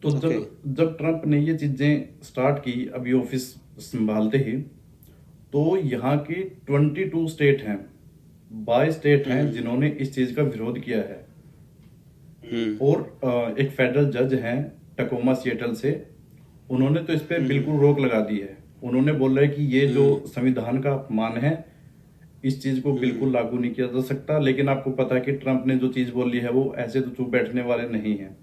तो ओके। जब जब ट्रम्प ने ये चीजें स्टार्ट की अभी ऑफिस संभालते ही, तो यहाँ की 22 स्टेट हैं, 22 स्टेट हैं हम्म। जिन्होंने इस चीज का विरोध किया है। हम्म। और एक फेडरल जज हैं टकोमा सिएटल से, उन्होंने तो इस पे हम्म। बिल्कुल रोक लगा दी है। उन्होंने बोला है कि ये जो हम्म। संविधान का अपमान है, इस चीज को हम्म। बिल्कुल लागू नहीं किया जा सकता। लेकिन आपको पता है कि ट्रंप ने जो चीज बोली है वो ऐसे तो चुप बैठने वाले नहीं है।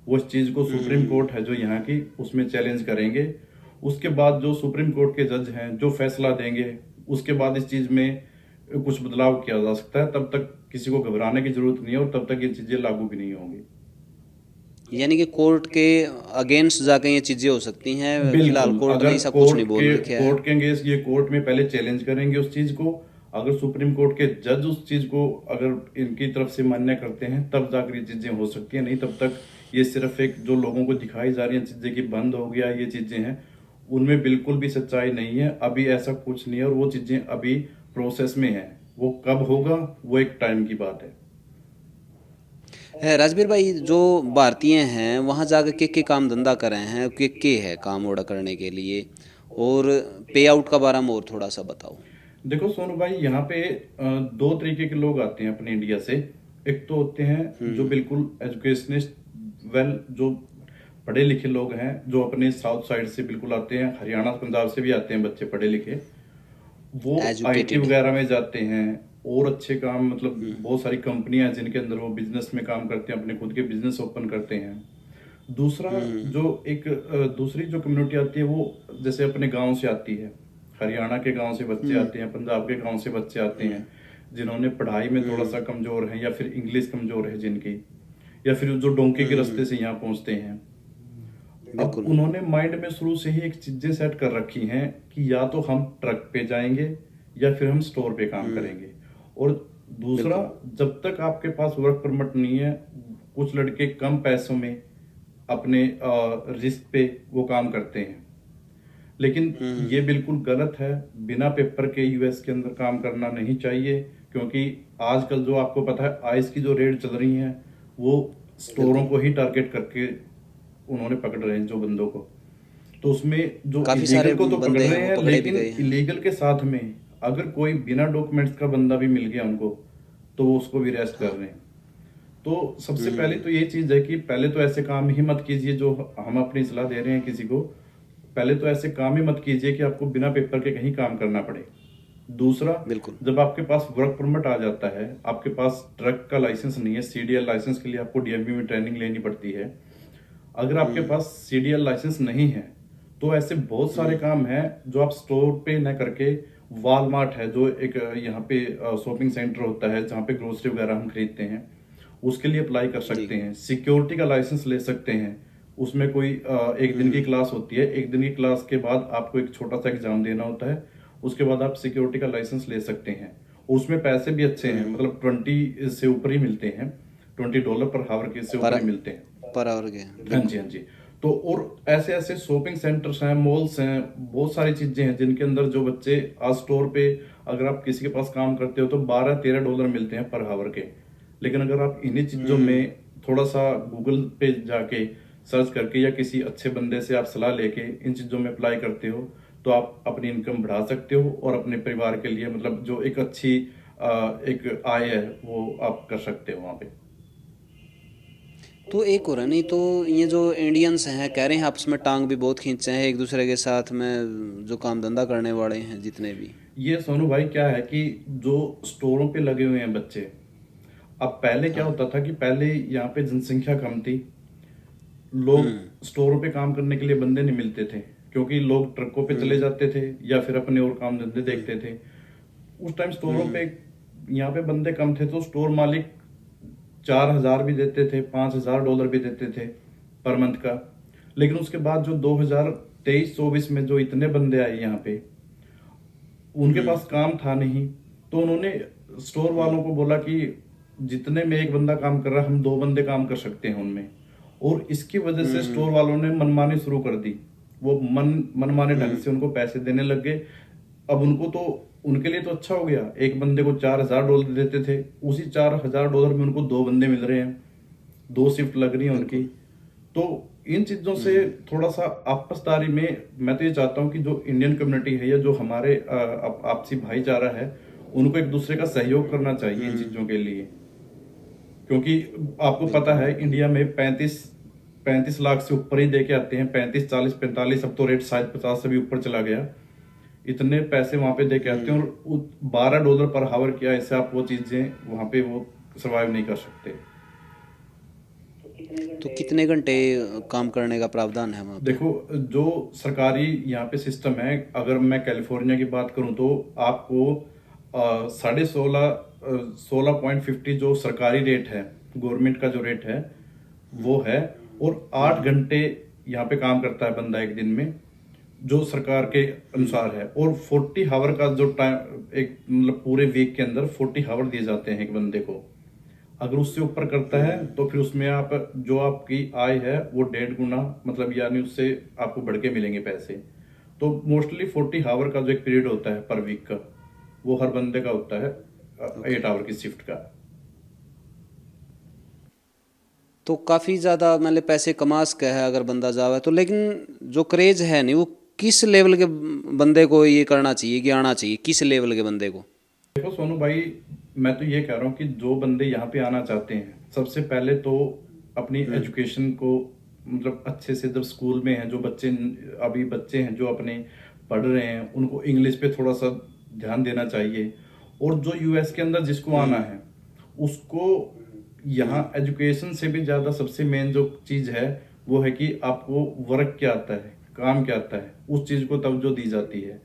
वो इस चीज को सुप्रीम हम्म। कोर्ट है जो यहाँ की, उसमें चैलेंज करेंगे। उसके बाद जो सुप्रीम कोर्ट के जज हैं जो फैसला देंगे, उसके बाद इस चीज में कुछ बदलाव किया जा सकता है। तब तक किसी को घबराने की जरूरत नहीं है और तब तक ये चीजें लागू भी नहीं होंगी। यानी कि कोर्ट के अगेंस्ट जाके ये चीजें हो सकती हैं, फिलहाल बिल्कुल, कोर्ट ने अगर ऐसा कुछ नहीं बोल रखा है। कोर्ट के केस, ये कोर्ट में पहले चैलेंज करेंगे उस चीज को। अगर सुप्रीम कोर्ट के जज उस चीज को अगर इनकी तरफ से मान्य करते हैं, तब जाकर ये चीजें हो सकती हैं। नहीं तब तक ये सिर्फ एक जो लोगों को दिखाई जा रही हैं चीजें कि बंद हो गया, ये चीजें हैं, उनमें बिल्कुल भी सच्चाई नहीं है। अभी ऐसा कुछ नहीं है और वो चीजें अभी प्रोसेस में है। वो कब होगा वो एक टाइम की बात है। है राजवीर भाई, जो भारतीय हैं वहाँ जाकर के काम धंधा कर रहे हैं, के है काम ओड़ा करने के लिए, और पे आउट का बारे में और थोड़ा सा बताओ। देखो सोनू भाई, यहाँ पे दो तरीके के लोग आते हैं अपने इंडिया से। एक तो होते हैं जो हम्म। बिल्कुल एजुकेशनिस्ट, वेल, जो पढ़े लिखे लोग हैं, जो अपने साउथ साइड से बिल्कुल आते हैं, हरियाणा पंजाब से भी आते हैं बच्चे पढ़े लिखे। वो आईटी एजुकेटेड। वगैरह में जाते हैं और अच्छे काम, मतलब बहुत सारी कंपनियां हैं जिनके अंदर वो बिजनेस में काम करते हैं, अपने खुद के बिजनेस ओपन करते हैं। दूसरा, हम्म। जो एक दूसरी जो कम्युनिटी आती है वो जैसे अपने गांव से आती है। हरियाणा के गांव से बच्चे हम्म। आते हैं, पंजाब के गांव से बच्चे आते हम्म। हैं, जिन्होंने पढ़ाई में थोड़ा हम्म। सा कमजोर है, या फिर इंग्लिश कमजोर है जिनकी, या फिर जो डोंके के रास्ते हम्म। से यहाँ पहुंचते हैं। अब बिल्कुल। उन्होंने माइंड में शुरू से ही एक चीजें सेट कर रखी हैं कि या तो हम ट्रक पे जाएंगे या फिर हम स्टोर पे काम हम्म। करेंगे। और दूसरा, बिल्कुल। जब तक आपके पास वर्क परमिट नहीं है, कुछ लड़के कम पैसों में अपने रिस्क पे वो काम करते हैं। लेकिन हम्म। ये बिल्कुल गलत है। बिना पेपर के यूएस के अंदर काम करना नहीं चाहिए, क्योंकि आजकल जो आपको पता है आइस की जो रेट चल रही है, वो स्टोरों बिल्कुल। को ही टारगेट करके उन्होंने पकड़ रहे हैं जो बंदों को। तो उसमें जो काफी इलीगल सारे को तो पकड़ बंदे हैं रहे वो हैं, पकड़े भी लेकिन गए हैं। इलीगल के साथ में अगर कोई बिना डॉक्यूमेंट्स का बंदा भी मिल गया उनको, तो वो उसको भी अरेस्ट कर हाँ। रहे हैं। तो सबसे पहले हम्म। तो ये चीज है कि पहले तो ऐसे काम ही मत कीजिए जो हम अपनी सलाह दे रहे हैं किसी को। पहले तो ऐसे काम ही मत कीजिए कि आपको बिना पेपर के कहीं काम करना पड़े। दूसरा, बिल्कुल। जब आपके पास वर्क परमिट आ जाता है, आपके पास ट्रक का लाइसेंस नहीं है, सीडीएल लाइसेंस के लिए आपको डीएमवी में ट्रेनिंग लेनी पड़ती है। अगर आपके हम्म। पास सीडीएल लाइसेंस नहीं है, तो ऐसे बहुत सारे हम्म। काम हैं जो आप स्टोर पे न करके, वॉलमार्ट है जो एक यहाँ पे शॉपिंग सेंटर होता है जहाँ पे ग्रोसरी वगैरह हम खरीदते हैं, उसके लिए अप्लाई कर जी। सकते हैं। सिक्योरिटी का लाइसेंस ले सकते हैं। उसमें कोई एक दिन की हम्म। क्लास होती है, एक दिन की क्लास के बाद आपको एक छोटा सा एग्जाम देना होता है। उसके बाद आप सिक्योरिटी का लाइसेंस ले सकते हैं। उसमें पैसे भी अच्छे हैं, हम्म। मतलब 20 से ऊपर ही मिलते हैं, $20 पर हावर के से ऊपर पर ही मिलते हैं। पर आवर गए, हाँ जी, बिल्कुल। हाँ जी। तो और ऐसे ऐसे शॉपिंग सेंटर्स हैं, मॉल्स हैं, बहुत सारी चीजें हैं जिनके अंदर जो बच्चे आज स्टोर पे, अगर आप किसी के पास काम करते हो तो $12-13 मिलते हैं पर हावर के। लेकिन अगर आप इन्हीं चीजों हम्म। में थोड़ा सा गूगल पे जाके सर्च करके या किसी अच्छे बंदे से आप सलाह लेके इन चीजों में अप्लाई करते हो, तो आप अपनी इनकम बढ़ा सकते हो और अपने परिवार के लिए, मतलब जो एक अच्छी एक आय है, वो आप कर सकते हो वहां पे। तो एक हो रहा नहीं, तो ये जो इंडियंस हैं कह रहे हैं आपस में टांग भी बहुत खींचते हैं एक दूसरे के साथ में, जो काम धंधा करने वाले हैं जितने भी। ये सोनू भाई क्या है कि जो स्टोरों पे लगे हुए हैं बच्चे, अब पहले क्या हाँ। होता था कि पहले यहाँ पे जनसंख्या कम थी, लोग स्टोरों पे काम करने के लिए बंदे नहीं मिलते थे, क्योंकि लोग ट्रकों पे चले हम्म। जाते थे या फिर अपने और काम धंधे हम्म। देखते थे। उस टाइम स्टोरों हम्म। पे, यहाँ पे बंदे कम थे, तो स्टोर मालिक 4,000 भी देते थे, $5,000 भी देते थे पर मंथ का। लेकिन उसके बाद जो 2023-24 में जो इतने बंदे आए यहाँ पे, उनके हम्म। पास काम था नहीं, तो उन्होंने स्टोर हम्म। वालों को बोला कि जितने में एक बंदा काम कर रहा है, हम दो बंदे काम कर सकते हैं उनमें। और इसकी वजह से हम्म। स्टोर वालों ने मनमानी शुरू कर दी। वो मनमाने ढंग हम्म। से उनको पैसे देने लग गए। अब उनको तो, उनके लिए तो अच्छा हो गया, एक बंदे को $4,000 देते थे, उसी $4,000 में उनको दो बंदे मिल रहे हैं, दो शिफ्ट लग रही है उनकी। बिल्कुल। तो इन चीजों से थोड़ा सा आपसदारी में मैं तो ये चाहता हूँ कि जो इंडियन कम्युनिटी है या जो हमारे आपसी भाईचारा है, उनको एक दूसरे का सहयोग करना चाहिए इन चीजों के लिए। क्योंकि आपको पता बिल्कुल है बिल्कुल। इंडिया में 35 लाख से ऊपर ही दे के आते हैं, 35 40 45, अब तो रेट शायद 50 से भी ऊपर चला गया। इतने पैसे वहां पे दे के आते हैं और $12 पर हावर किया, ऐसे आप वो चीजें वहां पे वो सर्वाइव नहीं कर सकते। तो कितने घंटे काम करने का प्रावधान है वहाँ पे? देखो, जो सरकारी यहाँ पे सिस्टम है, अगर मैं कैलिफोर्निया की बात करूँ तो आपको 16.50 जो सरकारी रेट है, गवर्नमेंट का जो रेट है वो है। और 8 घंटे यहाँ पे काम करता है बंदा एक दिन में, जो सरकार के अनुसार है। और 40 आवर का जो टाइम, एक मतलब पूरे वीक के अंदर 40 आवर दिए जाते हैं एक बंदे को। अगर उससे ऊपर करता है तो फिर उसमें आप जो आपकी आय है वो 1.5 गुना, मतलब यानी उससे आपको बढ़ के मिलेंगे पैसे। तो मोस्टली 40 आवर का जो एक पीरियड होता है पर वीक का, वो हर बंदे का होता है ओके। 8 आवर की शिफ्ट का। तो काफ़ी ज़्यादा मतलब पैसे कमा सके है अगर बंदा जावे तो, लेकिन जो क्रेज है नहीं वो किस लेवल के बंदे को ये करना चाहिए कि आना चाहिए, किस लेवल के बंदे को? देखो सोनू भाई, मैं तो ये कह रहा हूँ कि जो बंदे यहाँ पे आना चाहते हैं, सबसे पहले तो अपनी एजुकेशन को मतलब अच्छे से, जब स्कूल में हैं जो बच्चे, अभी बच्चे हैं जो अपने पढ़ रहे हैं, उनको इंग्लिश पे थोड़ा सा ध्यान देना चाहिए। और जो यूएस के अंदर जिसको आना है, उसको यहाँ एजुकेशन से भी ज्यादा सबसे मेन जो चीज है वो है कि आपको वर्क क्या आता है, काम क्या आता है, उस चीज को तवज्जो दी जाती है।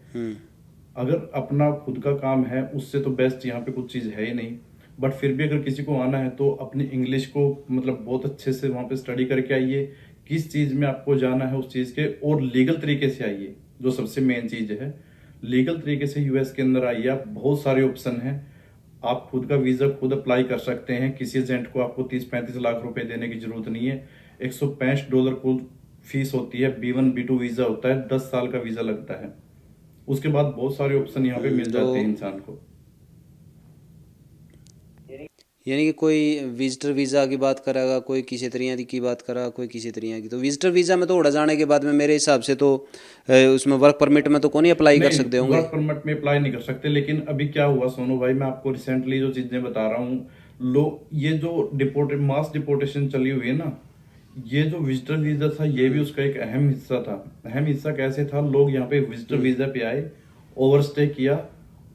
अगर अपना खुद का काम है, उससे तो बेस्ट यहाँ पे कुछ चीज़ है ही नहीं। बट फिर भी अगर किसी को आना है तो अपनी इंग्लिश को मतलब बहुत अच्छे से वहाँ पे स्टडी करके आइए, किस चीज़ में आपको जाना है उस चीज़ के, और लीगल तरीके से आइए, जो सबसे मेन चीज़ है। लीगल तरीके से यूएस के अंदर आइए आप, बहुत सारे ऑप्शन हैं। आप खुद का वीज़ा खुद अप्लाई कर सकते हैं, किसी एजेंट को आपको 30-35 लाख रुपए देने की जरूरत नहीं है। $165 कुल फीस होती है। B1 B2 वीज़ा होता है, 10 साल का वीज़ा लगता है। उसके बाद बहुत सारे ऑप्शन यहाँ पे मिल तो जाते हैं इंसान को। यानी कि कोई विजिटर वीज़ा की बात करेगा, कोई किसी तरह की बात करेगा, कोई किसी तरह की। तो विजिटर वीज़ा में तो उड़ा जाने के बाद में मेरे हिसाब से तो उसमें वर्क परमिट में तो कौन ही अप्लाई कर नहीं, सकते होंगे? वर्क परमिट में अप्लाई नहीं कर सकते। लेकिन अभी क्या हुआ सोनू भाई, मैं आपको रिसेंटली जो चीजें बता रहा हूँ, ये जो मास डिपोर्टेशन चली हुई है ना, ये जो विजिटर वीजा था ये भी उसका एक अहम हिस्सा था। अहम हिस्सा कैसे था, लोग यहाँ पे विजिटर वीजा पे आए, ओवरस्टे किया,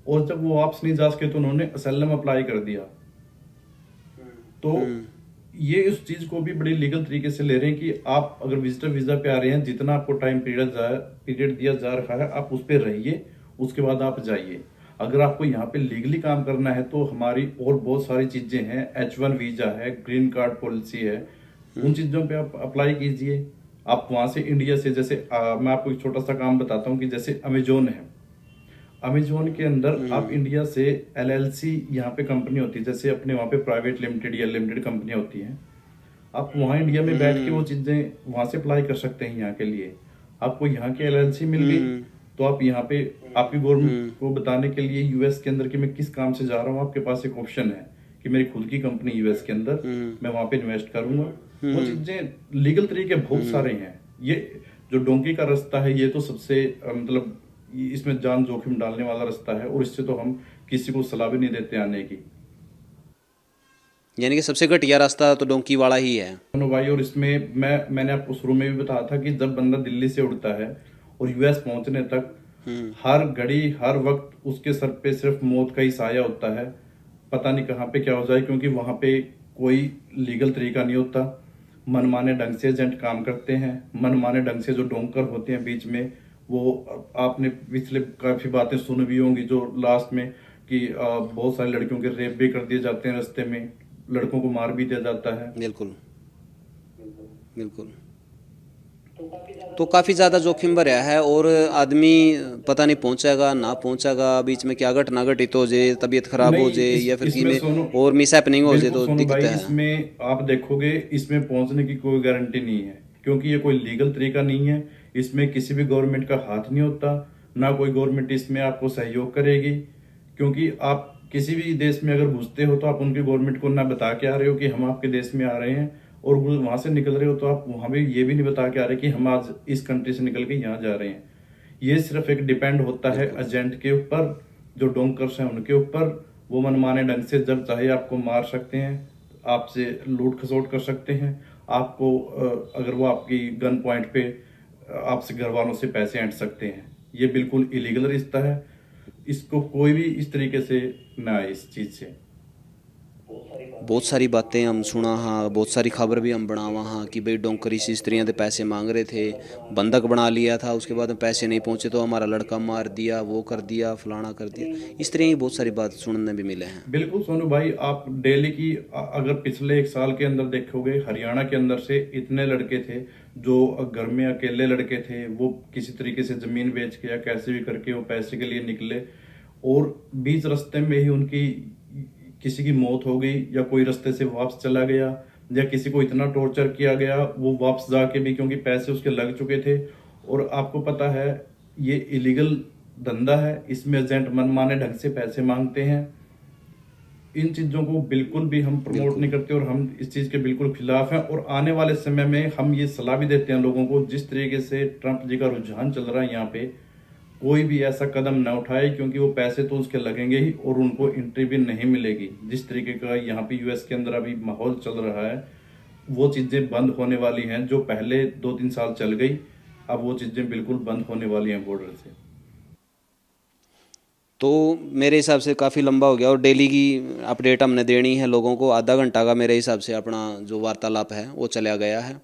और जब वो वापस नहीं जा सके तो उन्होंने असलम अप्लाई कर दिया। तो ये उस चीज को भी बड़ी लीगल तरीके से ले रहे हैं कि आप अगर विजिटर वीजा पे आ रहे हैं, जितना आपको टाइम पीरियड दिया जा रहा है आप उस पर रहिए, उसके बाद आप जाइए। अगर आपको यहाँ पे लीगली काम करना है तो हमारी और बहुत सारी चीजें हैं, H1 वीजा है, ग्रीन कार्ड पॉलिसी है, उन चीजों पे आप अप्लाई कीजिए। आप वहां से इंडिया से, जैसे मैं आपको एक छोटा सा काम बताता हूँ कि जैसे अमेजोन है, अमेजोन के अंदर आप इंडिया से LLC यहाँ पे कंपनी होती है, जैसे अपने वहाँ पे प्राइवेट लिमिटेड या लिमिटेड कंपनियां होती हैं, आप वहाँ इंडिया में बैठ के वो चीजें वहां से अप्लाई कर सकते हैं यहाँ के लिए। आपको यहाँ की LLC मिल गई तो आप यहाँ पे आपकी गवर्नमेंट को बताने के लिए यूएस के अंदर कि मैं किस काम से जा रहा हूँ, आपके पास एक ऑप्शन है कि मेरी खुद की कंपनी यूएस के अंदर, मैं वहां पे इन्वेस्ट करूंगा। वो चीजें लीगल तरीके बहुत सारे हैं। ये जो डोंकी का रास्ता है ये तो सबसे मतलब इसमें जान जोखिम डालने वाला रास्ता है, और इससे तो हम किसी को सलाह भी नहीं देते आने की। यानी कि सबसे घटिया रास्ता तो डोंकी वाला ही है। भाई, और इसमें मैंने आपको शुरू में भी बताया था कि जब बंदा दिल्ली से उड़ता है और यूएस पहुंचने तक हर घड़ी हर वक्त उसके सर पे सिर्फ मौत का ही साया होता है। पता नहीं कहाँ पे क्या हो जाए, क्योंकि वहां पे कोई लीगल तरीका नहीं होता। मनमाने ढंग से एजेंट काम करते हैं, मनमाने ढंग से जो डोंकर होते हैं बीच में, वो आपने पिछले काफी बातें सुनी भी होंगी जो लास्ट में कि बहुत सारी लड़कियों के रेप भी कर दिए जाते हैं, रास्ते में लड़कों को मार भी दिया जाता है। बिल्कुल बिल्कुल। तो काफ़ी ज़्यादा जोखिम भरा है, और आदमी पता नहीं पहुंचेगा ना पहुंचेगा, बीच में क्या घटना घटित हो जाए, तबीयत खराब हो नहीं, जाए या फिर कि इसमें में सोनू, और मिस हैपनिंग हो जाए बिल्कुल तो सोनू दिक्कत भाई, है। इसमें आप देखोगे इसमें पहुंचने की कोई गारंटी नहीं है, क्योंकि ये कोई लीगल तरीका नहीं है। इसमें किसी भी गवर्नमेंट का हाथ नहीं होता, ना कोई गवर्नमेंट इसमें आपको सहयोग करेगी। क्योंकि आप किसी भी देश में अगर घुसते हो तो आप उनकी गवर्नमेंट को ना बता के आ रहे हो कि हम आपके देश में आ रहे हैं, और वहां से निकल रहे हो तो आप हमें ये भी नहीं बता के आ रहे कि हम आज इस कंट्री से निकल के यहाँ जा रहे हैं। ये सिर्फ एक डिपेंड होता है एजेंट के ऊपर, जो डोंकर्स हैं उनके ऊपर। वो मनमाने ढंग से जब चाहे आपको मार सकते हैं, आपसे लूट खसोट कर सकते हैं, आपको अगर वो आपकी गन पॉइंट पे आपसे घर वालों से पैसे ऐंठ सकते हैं। ये बिल्कुल इलीगल रिश्ता है, इसको कोई भी इस तरीके से ना आए इस चीज से। बहुत सारी बातें हम सुना हाँ, बहुत सारी खबर भी हम बनावा हाँ कि भाई डोंकरी से स्त्रियाँ के पैसे मांग रहे थे, बंधक बना लिया था, उसके बाद में पैसे नहीं पहुंचे तो हमारा लड़का मार दिया, वो कर दिया, फलाना कर दिया। इस तरह की बहुत सारी बात सुनने भी मिले हैं। बिल्कुल सोनू भाई, आप दिल्ली की अगर पिछले 1 साल के अंदर देखोगे, हरियाणा के अंदर से इतने लड़के थे जो घर में अकेले लड़के थे, वो किसी तरीके से जमीन बेच के या कैसे भी करके वो पैसे के लिए निकले, और बीच रास्ते में ही उनकी किसी की मौत हो गई, या कोई रास्ते से वापस चला गया, या किसी को इतना टॉर्चर किया गया वो वापस जाके भी, क्योंकि पैसे उसके लग चुके थे। और आपको पता है ये इलीगल धंधा है, इसमें एजेंट मनमाने ढंग से पैसे मांगते हैं। इन चीजों को बिल्कुल भी हम प्रमोट नहीं करते और हम इस चीज के बिल्कुल खिलाफ हैं। और आने वाले समय में हम ये सलाह भी देते हैं लोगों को, जिस तरीके से ट्रंप जी का रुझान चल रहा है यहाँ पे, कोई भी ऐसा कदम न उठाए, क्योंकि वो पैसे तो उसके लगेंगे ही और उनको एंट्री भी नहीं मिलेगी। जिस तरीके का यहाँ पे यूएस के अंदर अभी माहौल चल रहा है, वो चीजें बंद होने वाली हैं। जो पहले 2-3 साल चल गई, अब वो चीजें बिल्कुल बंद होने वाली हैं बॉर्डर से। तो मेरे हिसाब से काफ़ी लंबा हो गया और डेली की अपडेट हमने देनी है लोगों को। आधा घंटा का मेरे हिसाब से अपना जो वार्तालाप है वो चला गया है।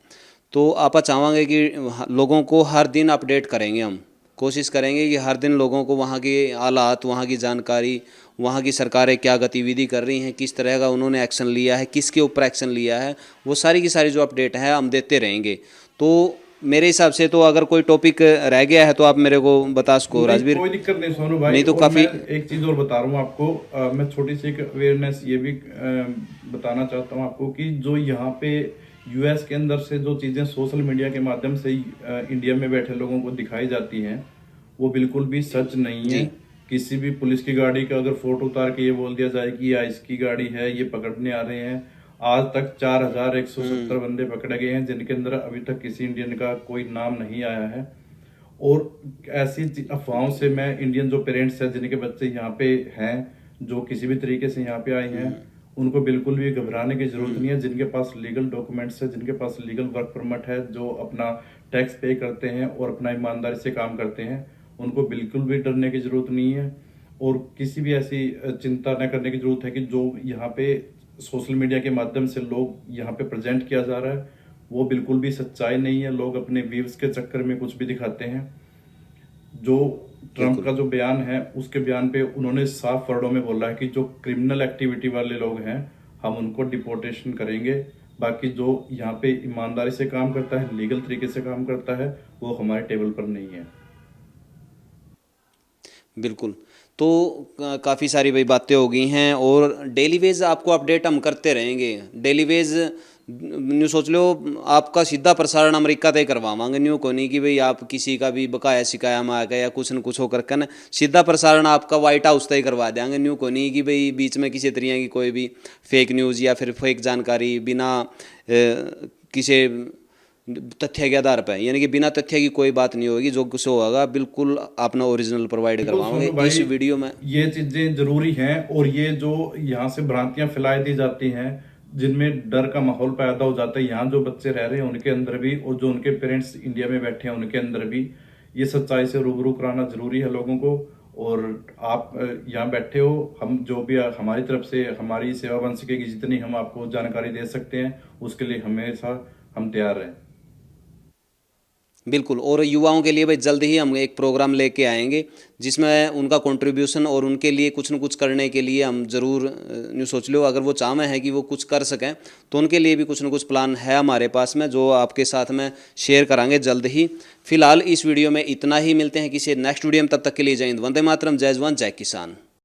तो आप चाहेंगे कि लोगों को हर दिन अपडेट करेंगे, हम कोशिश करेंगे कि हर दिन लोगों को वहाँ के हालात, वहाँ की जानकारी, वहाँ की सरकारें क्या गतिविधि कर रही हैं, किस तरह का उन्होंने एक्शन लिया है, किसके ऊपर एक्शन लिया है, वो सारी की सारी जो अपडेट है हम देते रहेंगे। तो मेरे हिसाब से तो अगर कोई टॉपिक रह गया है तो आप मेरे को बता सको राजवीर। कोई दिक्कत नहीं सोनू भाई। नहीं तो और काफी मैं एक चीज और बता रहा हूँ आपको, मैं छोटी सी एक अवेयरनेस ये भी बताना चाहता हूँ आपको कि जो यहाँ पे यूएस के अंदर से जो चीजें सोशल मीडिया के माध्यम से इंडिया में बैठे लोगों को दिखाई जाती हैं, वो बिल्कुल भी सच नहीं है। किसी भी पुलिस की गाड़ी का अगर फोटो उतार के ये बोल दिया जाए कि ये इसकी गाड़ी है, ये पकड़ने आ रहे हैं, आज तक 4170 बंदे पकड़े गए हैं, जिनके अंदर अभी तक किसी इंडियन का कोई नाम नहीं आया है। और ऐसी अफवाहों से मैं इंडियन जो पेरेंट्स हैं जिनके बच्चे यहाँ पे हैं, जो किसी भी तरीके से यहाँ पे आए हैं, उनको बिल्कुल भी घबराने की जरूरत नहीं है। जिनके पास लीगल डॉक्यूमेंट्स है, जिनके पास लीगल वर्क परमिट है, जो अपना टैक्स पे करते हैं और अपना ईमानदारी से काम करते हैं, उनको बिल्कुल भी डरने की जरूरत नहीं है। और किसी भी ऐसी चिंता न करने की जरूरत है कि जो यहाँ पे सोशल मीडिया के माध्यम से लोग यहाँ पे प्रेजेंट किया जा रहा है, वो बिल्कुल भी सच्चाई नहीं है। लोग अपने व्यूज के चक्कर में कुछ भी दिखाते हैं। जो ट्रंप का जो बयान है, उसके बयान पे उन्होंने साफ वर्डों में बोला है कि जो क्रिमिनल एक्टिविटी वाले लोग हैं, हम उनको डिपोर्टेशन करेंगे। बाकी जो यहाँ पे ईमानदारी से काम करता है, लीगल तरीके से काम करता है, वो हमारे टेबल पर नहीं है। बिल्कुल। तो काफ़ी सारी भाई बातें हो गई हैं और डेली वेज आपको अपडेट हम करते रहेंगे। डेली वेज न्यू सोच लो, आपका सीधा प्रसारण अमेरिका तय करवावांगे। न्यू को नहीं कि भाई आप किसी का भी बकाया शिकाया में आ गया या कुछ न कुछ होकर के ना, सीधा प्रसारण आपका व्हाइट हाउस तय करवा देंगे। न्यू को नहीं कि भाई बीच में किसी तरह की कोई भी फेक न्यूज़ या फिर फेक जानकारी बिना किसी तथ्य के आधार पर, यानी कि बिना तथ्य की कोई बात नहीं होगी। जो कुछ होगा बिल्कुल अपना ओरिजिनल प्रोवाइड करवाओगे इस वीडियो में। ये चीजें जरूरी हैं। और ये जो यहाँ से भ्रांतियां फैलाई दी जाती हैं, जिनमें डर का माहौल पैदा हो जाता है, यहाँ जो बच्चे रह रहे हैं उनके अंदर भी, और जो उनके पेरेंट्स इंडिया में बैठे हैं उनके अंदर भी, ये सच्चाई से रूबरू कराना जरूरी है लोगों को। और आप यहाँ बैठे हो, हम जो भी हमारी तरफ से हमारी सेवा बन सकेगी, जितनी हम आपको जानकारी दे सकते हैं, उसके लिए हमेशा हम तैयार हैं। बिल्कुल। और युवाओं के लिए भाई जल्द ही हम एक प्रोग्राम लेके आएंगे जिसमें उनका कंट्रीब्यूशन और उनके लिए कुछ न कुछ करने के लिए हम ज़रूर न्यू सोच लो, अगर वो चाहते हैं कि वो कुछ कर सकें तो उनके लिए भी कुछ न कुछ प्लान है हमारे पास में, जो आपके साथ में शेयर करांगे जल्द ही। फिलहाल इस वीडियो में इतना ही, मिलते हैं किसी नेक्स्ट वीडियो में, तब तक के लिए जय हिंद, वंदे मातरम, जय जवान जय किसान।